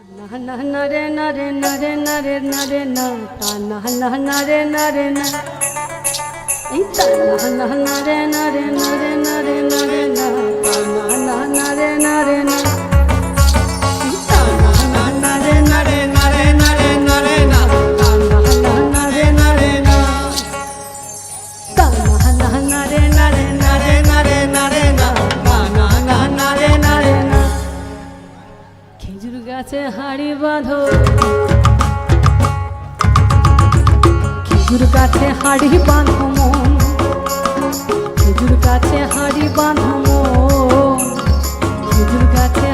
nare nare nare nare nare na ta na nare nare na ei ta na nare nare nare nare nare na ta na nare nare na ei ta na nare nare nare nare nare na ta na nare nare na ta na nare nare nare nare nare na ta na nare nare na খেজুর গাছে হাড়ি বাঁধো খেজুর গাছে হাড়ি বাঁধো মন খেজুর গাছে হাড়ি বাঁধো মন খেজুর গাছে